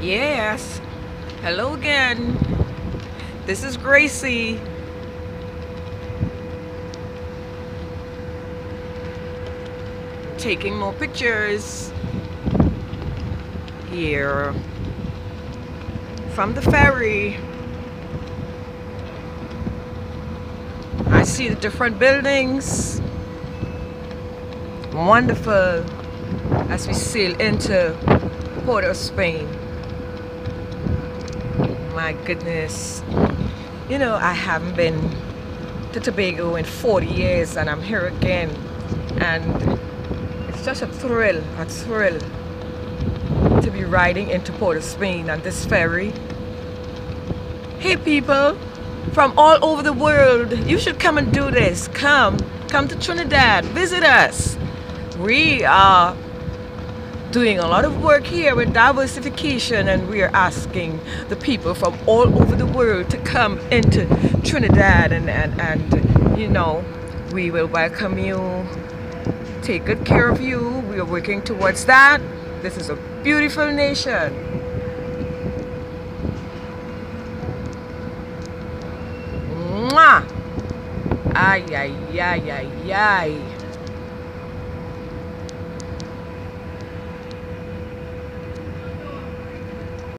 Yes. Hello again. This is Gracie. Taking more pictures here from the ferry. I see the different buildings. Wonderful as we sail into Port of Spain. My goodness. You know, I haven't been to Tobago in 40 years and I'm here again. And it's just a thrill to be riding into Port of Spain on this ferry. Hey people from all over the world, you should come and do this. Come to Trinidad, visit us. We are doing a lot of work here with diversification, and we are asking the people from all over the world to come into Trinidad and you know, we will welcome you, take good care of you. We are working towards that. This is a beautiful nation. Mwah! Ay, ay, ay, ay, ay.